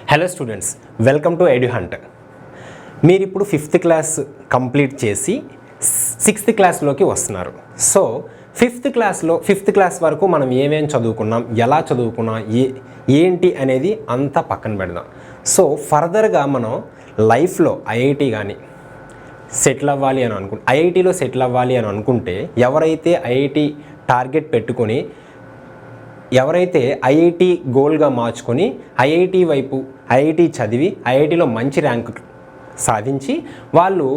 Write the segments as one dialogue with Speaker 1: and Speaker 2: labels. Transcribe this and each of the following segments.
Speaker 1: Hello students, welcome to Eduhunt. మీరు ఇప్పుడు 5th class complete చేసి 6th క్లాస్లోకి వస్తున్నారు. సో 5th క్లాస్ వరకు మనం ఏమేమి చదువుకున్నాం, ఎలా చదువుకున్నాం, ఏంటి అనేది అంతా పక్కన పెడదాం. సో ఫర్దర్గా మనం లైఫ్లో ఐఐటి కానీ సెటిల్ అవ్వాలి అని ఐఐటిలో సెటిల్ అవ్వాలి అని అనుకుంటే ఎవరైతే ఐఐటి టార్గెట్ పెట్టుకొని ఎవరైతే ఐఐటి గోల్గా మార్చుకొని ఐఐటి వైపు ఐఐటి చదివి ఐఐటిలో మంచి ర్యాంక్ సాధించి వాళ్ళు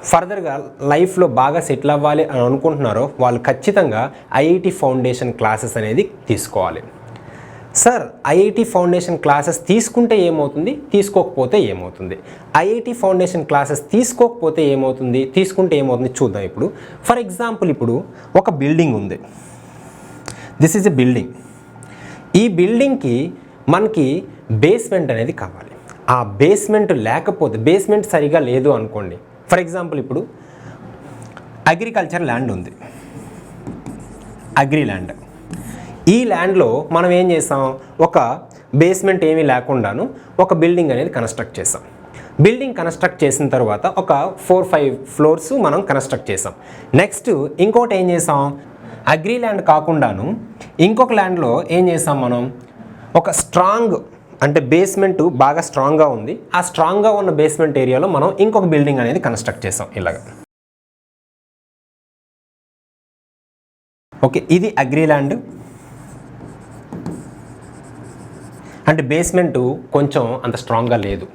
Speaker 1: ఫర్దర్గా లైఫ్లో బాగా సెటిల్ అవ్వాలి అని అనుకుంటున్నారో వాళ్ళు ఖచ్చితంగా ఐఐటి ఫౌండేషన్ క్లాసెస్ అనేది తీసుకోవాలి. సార్, ఐఐటి ఫౌండేషన్ క్లాసెస్ తీసుకుంటే ఏమవుతుంది, తీసుకోకపోతే ఏమవుతుంది? ఐఐటి ఫౌండేషన్ క్లాసెస్ తీసుకోకపోతే ఏమవుతుంది, తీసుకుంటే ఏమవుతుంది చూద్దాం. ఇప్పుడు ఫర్ ఎగ్జాంపుల్, ఇప్పుడు ఒక బిల్డింగ్ ఉంది. This is a building. ఈ బిల్డింగ్కి మనకి బేస్మెంట్ అనేది కావాలి. ఆ బేస్మెంట్ లేకపోతే, బేస్మెంట్ సరిగా లేదు అనుకోండి. ఫర్ ఎగ్జాంపుల్, ఇప్పుడు అగ్రికల్చర్ ల్యాండ్ ఉంది, అగ్రి ల్యాండ్. ఈ ల్యాండ్లో మనం ఏం చేస్తాం, ఒక బేస్మెంట్ ఏమీ లేకుండాను ఒక బిల్డింగ్ అనేది కన్స్ట్రక్ట్ చేస్తాం. బిల్డింగ్ కన్స్ట్రక్ట్ చేసిన తర్వాత ఒక 4-5 ఫ్లోర్స్ మనం కన్స్ట్రక్ట్ చేసాం. నెక్స్ట్ ఇంకోటి ఏం చేసాం, అగ్రి ల్యాండ్ కాకుండాను ఇంకొక ల్యాండ్లో ఏం చేసాం, మనం ఒక స్ట్రాంగ్ అంటే బేస్మెంట్ బాగా స్ట్రాంగ్గా ఉంది. ఆ స్ట్రాంగ్గా ఉన్న బేస్మెంట్ ఏరియాలో మనం ఇంకొక బిల్డింగ్ అనేది కన్స్ట్రక్ట్ చేసాం. ఇలాగ ఓకే, ఇది అగ్రి ల్యాండ్. అంటే బేస్మెంట్ కొంచెం అంత స్ట్రాంగ్గా లేదు.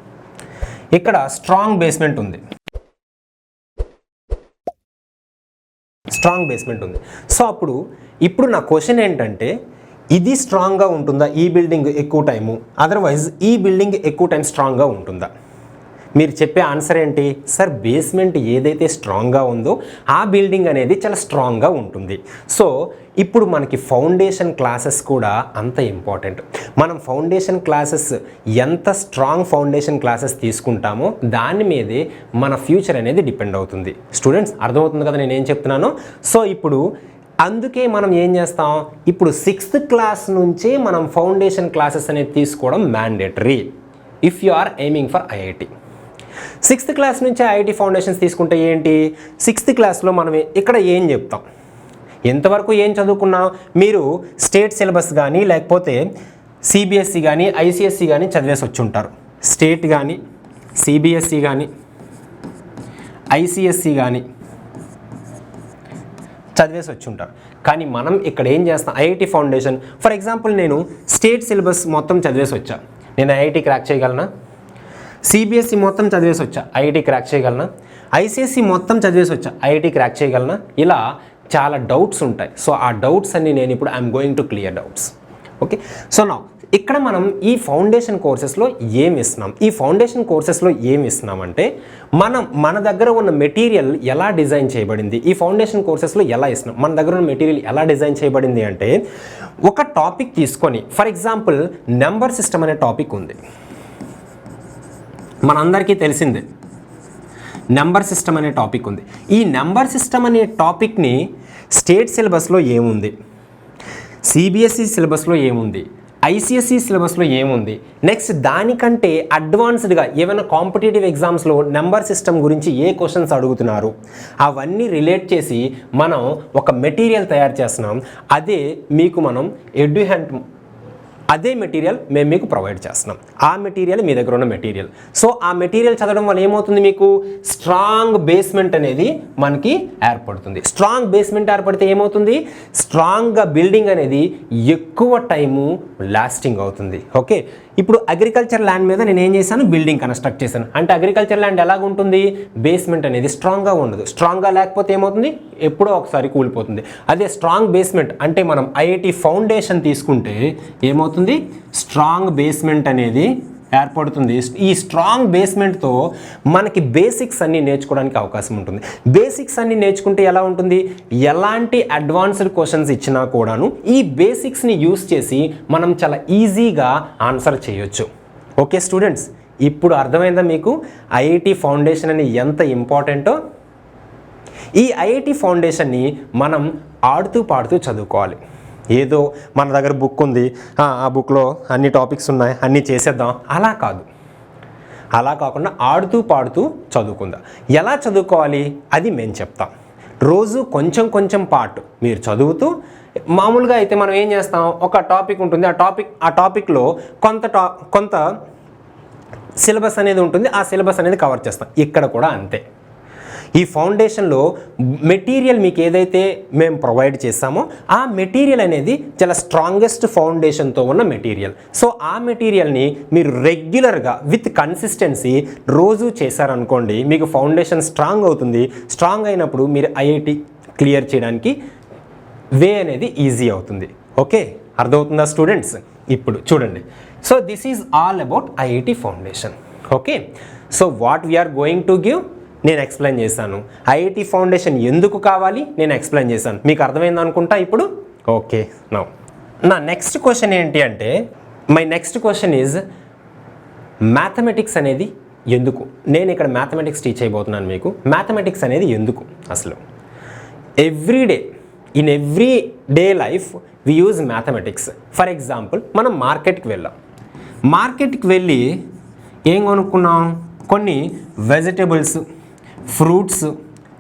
Speaker 1: ఇక్కడ స్ట్రాంగ్ బేస్మెంట్ ఉంది, స్ట్రాంగ్ బేస్మెంట్ ఉంది. సో ఇప్పుడు నా క్వశ్చన్ ఏంటంటే, ఇది స్ట్రాంగ్గా ఉంటుందా ఈ బిల్డింగ్ ఎక్కువ టైము, అదర్వైజ్ ఈ బిల్డింగ్ ఎక్కువ టైం స్ట్రాంగ్గా ఉంటుందా? మీరు చెప్పే ఆన్సర్ ఏంటి? సార్, బేస్మెంట్ ఏదైతే స్ట్రాంగ్గా ఉందో ఆ బిల్డింగ్ అనేది చాలా స్ట్రాంగ్గా ఉంటుంది. సో ఇప్పుడు మనకి ఫౌండేషన్ క్లాసెస్ కూడా అంత ఇంపార్టెంట్. మనం ఫౌండేషన్ క్లాసెస్ ఎంత స్ట్రాంగ్ ఫౌండేషన్ క్లాసెస్ తీసుకుంటామో దాని మీదే మన ఫ్యూచర్ అనేది డిపెండ్ అవుతుంది. స్టూడెంట్స్, అర్థమవుతుంది కదా నేను ఏం చెప్తున్నానో? సో ఇప్పుడు అందుకే మనం ఏం చేస్తాం, ఇప్పుడు 6th క్లాస్ నుంచే మనం ఫౌండేషన్ క్లాసెస్ అనేది తీసుకోవడం mandatory if you are aiming for IIT. 6th class నుంచే ఐఐటి ఫౌండేషన్స్ తీసుకుంటే ఏంటి, 6th క్లాస్లో మనం ఇక్కడ ఏం చెప్తాం, ఎంతవరకు ఏం చదువుకున్నాం, మీరు స్టేట్ సిలబస్ కానీ లేకపోతే సిబిఎస్ఈ కానీ ఐసిఎస్ఈ కానీ చదివేసి వచ్చి ఉంటారు. స్టేట్ కానీ సిబిఎస్ఈ కానీ ఐసిఎస్ఈ కానీ చదివేసి వచ్చి ఉంటారు. కానీ మనం ఇక్కడ ఏం చేస్తాం, ఐఐటి ఫౌండేషన్ ఫర్ ఎగ్జాంపుల్, నేను స్టేట్ సిలబస్ మొత్తం చదివేసి వచ్చా, నేను ఐఐటి క్రాక్ చేయగలనా? సిబిఎస్ఈ మొత్తం చదివేసి వచ్చా, ఐఐటి క్రాక్ చేయగలనా? ఐసిఎస్ఈ మొత్తం చదివేసి వచ్చా, ఐఐటి క్రాక్ చేయగలనా? ఇలా చాలా డౌట్స్ ఉంటాయి. సో ఆ డౌట్స్ అన్ని నేను ఇప్పుడు I'm going to clear doubts. Okay, so నా ఇక్కడ మనం ఈ ఫౌండేషన్ కోర్సెస్లో ఏమి ఇస్తున్నాం, ఈ ఫౌండేషన్ కోర్సెస్లో ఏమి ఇస్తున్నామంటే మన దగ్గర ఉన్న మెటీరియల్ ఎలా డిజైన్ చేయబడింది, ఈ ఫౌండేషన్ కోర్సెస్లో ఎలా ఇస్తున్నాం, మన దగ్గర ఉన్న మెటీరియల్ ఎలా డిజైన్ చేయబడింది అంటే, ఒక టాపిక్ తీసుకొని ఫర్ ఎగ్జాంపుల్ నెంబర్ సిస్టమ్ అనే టాపిక్ ఉంది, మనందరికీ తెలిసిందే నెంబర్ సిస్టమ్ అనే టాపిక్ ఉంది. ఈ నెంబర్ సిస్టమ్ అనే టాపిక్ని స్టేట్ సిలబస్లో ఏముంది, సిబిఎస్ఈ సిలబస్లో ఏముంది, ఐసిఎస్ఈ సిలబస్లో ఏముంది, నెక్స్ట్ దానికంటే అడ్వాన్స్డ్గా ఏమైనా కాంపిటేటివ్ ఎగ్జామ్స్లో నెంబర్ సిస్టమ్ గురించి ఏ క్వశ్చన్స్ అడుగుతున్నారు అవన్నీ రిలేట్ చేసి మనం ఒక మెటీరియల్ తయారు చేస్తున్నాం. అదే మీకు మనం ఎడ్యుహంట్ అదే మెటీరియల్ మేము మీకు ప్రొవైడ్ చేస్తున్నాం. ఆ మెటీరియల్ మీ దగ్గర ఉన్న మెటీరియల్. సో ఆ మెటీరియల్ చదవడం వల్ల ఏమవుతుంది, మీకు స్ట్రాంగ్ బేస్మెంట్ అనేది మనకి ఏర్పడుతుంది. స్ట్రాంగ్ బేస్మెంట్ ఏర్పడితే ఏమవుతుంది, స్ట్రాంగ్గా బిల్డింగ్ అనేది ఎక్కువ టైము లాస్టింగ్ అవుతుంది. ఓకే, ఇప్పుడు అగ్రికల్చర్ ల్యాండ్ మీద నేను ఏం చేశాను, బిల్డింగ్ కన్స్ట్రక్ట్ చేశాను. అంటే అగ్రికల్చర్ ల్యాండ్ ఎలాగుంటుంది, బేస్మెంట్ అనేది స్ట్రాంగ్గా ఉండదు. స్ట్రాంగ్గా లేకపోతే ఏమవుతుంది, ఎప్పుడో ఒకసారి కూలిపోతుంది. అదే స్ట్రాంగ్ బేస్మెంట్ అంటే మనం ఐఐటి ఫౌండేషన్ తీసుకుంటే ఏమవుతుంది, స్ట్రాంగ్ బేస్మెంట్ అనేది ఏర్పడుతుంది. ఈ స్ట్రాంగ్ బేస్మెంట్తో మనకి బేసిక్స్ అన్నీ నేర్చుకోవడానికి అవకాశం ఉంటుంది. బేసిక్స్ అన్నీ నేర్చుకుంటే ఎలా ఉంటుంది, ఎలాంటి అడ్వాన్స్డ్ క్వశ్చన్స్ ఇచ్చినా కూడాను ఈ బేసిక్స్ని యూస్ చేసి మనం చాలా ఈజీగా ఆన్సర్ చేయొచ్చు. ఓకే స్టూడెంట్స్, ఇప్పుడు అర్థమైందా మీకు ఐఐటి ఫౌండేషన్ అని ఎంత ఇంపార్టెంటో? ఈ ఐఐటి ఫౌండేషన్ని మనం ఆడుతూ పాడుతూ చదువుకోవాలి. ఏదో మన దగ్గర బుక్ ఉంది, ఆ బుక్లో అన్ని టాపిక్స్ ఉన్నాయి, అన్నీ చేసేద్దాం, అలా కాదు. అలా కాకుండా ఆడుతూ పాడుతూ చదువుకుందాం. ఎలా చదువుకోవాలి అది మేము చెప్తాం. రోజు కొంచెం కొంచెం పార్ట్ మీరు చదువుతూ, మామూలుగా అయితే మనం ఏం చేస్తాం, ఒక టాపిక్ ఉంటుంది, ఆ టాపిక్లో కొంత సిలబస్ అనేది ఉంటుంది, ఆ సిలబస్ అనేది కవర్ చేస్తాం. ఇక్కడ కూడా అంతే. ఈ ఫౌండేషన్లో మెటీరియల్ మీకు ఏదైతే మేము ప్రొవైడ్ చేస్తామో ఆ మెటీరియల్ అనేది చాలా స్ట్రాంగెస్ట్ ఫౌండేషన్తో ఉన్న మెటీరియల్. సో ఆ మెటీరియల్ని మీరు రెగ్యులర్గా విత్ కన్సిస్టెన్సీ రోజు చేశారనుకోండి, మీకు ఫౌండేషన్ స్ట్రాంగ్ అవుతుంది. స్ట్రాంగ్ అయినప్పుడు మీరు ఐఐటి క్లియర్ చేయడానికి వే అనేది ఈజీ అవుతుంది. ఓకే, అర్థమవుతుందా స్టూడెంట్స్? ఇప్పుడు చూడండి. So this is all about IIT foundation. Okay, so what we are going to give నేను ఎక్స్ప్లెయిన్ చేశాను. ఐఐటి ఫౌండేషన్ ఎందుకు కావాలి నేను ఎక్స్ప్లెయిన్ చేశాను. మీకు అర్థమైంది అనుకుంటా ఇప్పుడు. ఓకే, నా నెక్స్ట్ క్వశ్చన్ ఏంటి అంటే, my next question is mathematics అనేది ఎందుకు. నేను ఇక్కడ మ్యాథమెటిక్స్ టీచ్ అయిపోతున్నాను మీకు. మ్యాథమెటిక్స్ అనేది ఎందుకు అసలు? In everyday life we use mathematics. For example మనం మార్కెట్కి వెళ్ళాం. మార్కెట్కి వెళ్ళి ఏం కొనుక్కున్నాం? కొన్ని వెజిటేబుల్స్, ఫ్రూట్స్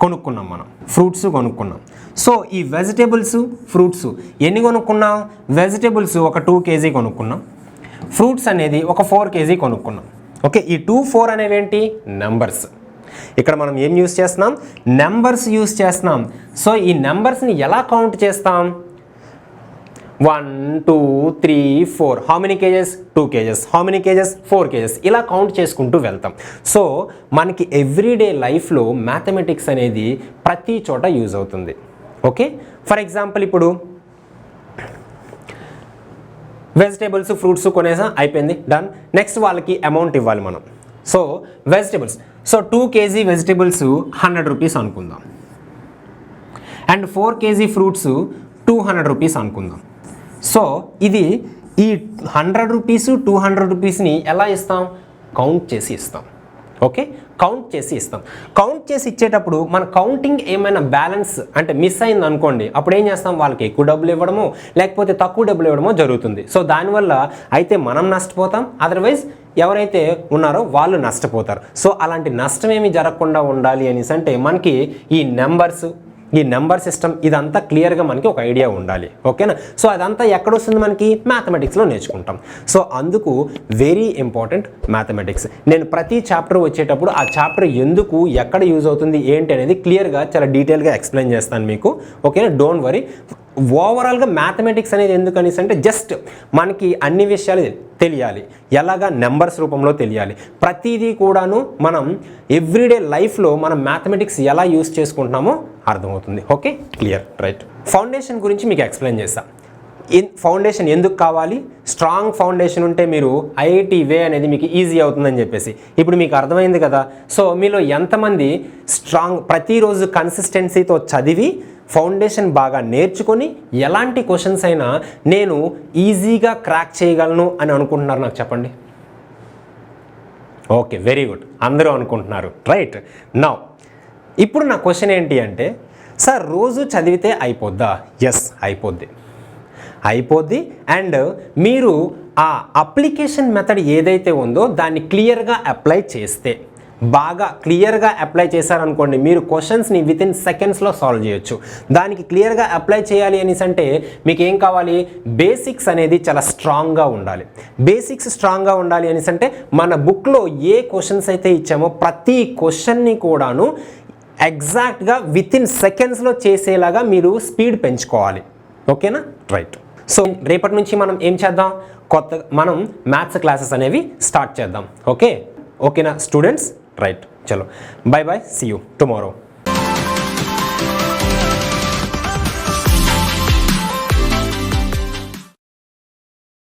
Speaker 1: కొనుక్కున్నాం. మనం ఫ్రూట్స్ కొనుక్కున్నాం. సో ఈ వెజిటేబుల్స్, ఫ్రూట్స్ ఎన్ని కొనుక్కున్నాం? వెజిటేబుల్స్ ఒక 2 kg కొనుక్కున్నాం. ఫ్రూట్స్ అనేది ఒక 4 kg కొనుక్కున్నాం. ఓకే, ఈ 2, 4 అనేవి ఏంటి? నెంబర్స్. ఇక్కడ మనం ఏం యూస్ చేస్తున్నాం? నెంబర్స్ యూస్ చేస్తున్నాం. సో ఈ నెంబర్స్ని ఎలా కౌంట్ చేస్తాం? 1, 2, 3, 4. How many kgs? 2 kgs. How many kgs? 4 kgs. ఇలా కౌంట్ చేసుకుంటూ వెళ్తాం. సో మనకి ఎవ్రీడే లైఫ్లో మ్యాథమెటిక్స్ అనేది ప్రతి చోట యూజ్ అవుతుంది. ఓకే, ఫర్ ఎగ్జాంపుల్ ఇప్పుడు వెజిటేబుల్స్, ఫ్రూట్స్ కొనేసా, అయిపోయింది, డన్. నెక్స్ట్ వాళ్ళకి అమౌంట్ ఇవ్వాలి మనం. So vegetables, so 2 kg vegetables 100 rupees అనుకుందాం. అండ్ 4 kg ఫ్రూట్స్ 200 రూపీస్ అనుకుందాం. సో ఇది ఈ 100 రూపీస్, 200 రూపీస్ని ఎలా ఇస్తాం? కౌంట్ చేసి ఇస్తాం. ఓకే, కౌంట్ చేసి ఇస్తాం. కౌంట్ చేసి ఇచ్చేటప్పుడు మన కౌంటింగ్ ఏమైనా బ్యాలెన్స్ అంటే మిస్ అయింది అనుకోండి, అప్పుడు ఏం చేస్తాం? వాళ్ళకి ఎక్కువ డబ్బులు ఇవ్వడమో లేకపోతే తక్కువ డబ్బులు ఇవ్వడమో జరుగుతుంది. సో దానివల్ల అయితే మనం నష్టపోతాం, అదర్వైజ్ ఎవరైతే ఉన్నారో వాళ్ళు నష్టపోతారు. సో అలాంటి నష్టం ఏమి జరగకుండా ఉండాలి అనేసి అంటే మనకి ఈ నెంబర్ సిస్టమ్ ఇదంతా క్లియర్గా మనకి ఒక ఐడియా ఉండాలి. ఓకేనా? సో అదంతా ఎక్కడ వస్తుంది? మనకి మ్యాథమెటిక్స్లో నేర్చుకుంటాం. సో అందుకు వెరీ ఇంపార్టెంట్ మ్యాథమెటిక్స్. నేను ప్రతి చాప్టర్ వచ్చేటప్పుడు ఆ చాప్టర్ ఎందుకు, ఎక్కడ యూజ్ అవుతుంది, ఏంటి అనేది క్లియర్గా చాలా డీటెయిల్గా ఎక్స్ప్లెయిన్ చేస్తాను మీకు. ఓకేనా? Don't worry. ఓవరాల్గా మ్యాథమెటిక్స్ అనేది ఎందుకు అనేసి అంటే జస్ట్ మనకి అన్ని విషయాలు తెలియాలి. ఎలాగా? నెంబర్స్ రూపంలో తెలియాలి. ప్రతిదీ కూడాను మనం ఎవ్రీడే లైఫ్లో మనం మ్యాథమెటిక్స్ ఎలా యూస్ చేసుకుంటున్నామో అర్థమవుతుంది. Okay, clear, right. ఫౌండేషన్ గురించి మీకు ఎక్స్ప్లెయిన్ చేస్తాను. ఫౌండేషన్ ఎందుకు కావాలి? స్ట్రాంగ్ ఫౌండేషన్ ఉంటే మీరు ఐఐటి వే అనేది మీకు ఈజీ అవుతుందని చెప్పేసి ఇప్పుడు మీకు అర్థమైంది కదా. సో మీలో ఎంతమంది ప్రతిరోజు కన్సిస్టెన్సీతో చదివి ఫౌండేషన్ బాగా నేర్చుకొని ఎలాంటి క్వశ్చన్స్ అయినా నేను ఈజీగా క్రాక్ చేయగలను అని అనుకుంటున్నారు? నాకు చెప్పండి. ఓకే, వెరీ గుడ్, అందరూ అనుకుంటున్నారు, రైట్. నౌ ఇప్పుడు నా క్వశ్చన్ ఏంటి అంటే, సార్ రోజు చదివితే అయిపోద్దా? ఎస్, అయిపోద్ది. అండ్ మీరు ఆ అప్లికేషన్ మెథడ్ ఏదైతే ఉందో దాన్ని క్లియర్గా అప్లై చేస్తే, బాగా క్లియర్గా అప్లై చేశారనుకోండి, మీరు క్వశ్చన్స్ని వితిన్ సెకండ్స్లో సాల్వ్ చేయొచ్చు. దానికి క్లియర్గా అప్లై చేయాలి అనేసి అంటే మీకు ఏం కావాలి? బేసిక్స్ అనేది చాలా స్ట్రాంగ్గా ఉండాలి. బేసిక్స్ స్ట్రాంగ్గా ఉండాలి అనేసి అంటే మన బుక్లో ఏ క్వశ్చన్స్ అయితే ఇచ్చామో ప్రతి క్వశ్చన్ని కూడాను ఎగ్జాక్ట్గా వితిన్ సెకండ్స్లో చేసేలాగా మీరు స్పీడ్ పెంచుకోవాలి. ఓకేనా? రైట్. సో రేపటి నుంచి మనం ఏం చేద్దాం? మనం మ్యాథ్స్ క్లాసెస్ అనేవి స్టార్ట్ చేద్దాం. ఓకేనా స్టూడెంట్స్? రైట్, చలో, bye bye, see you tomorrow.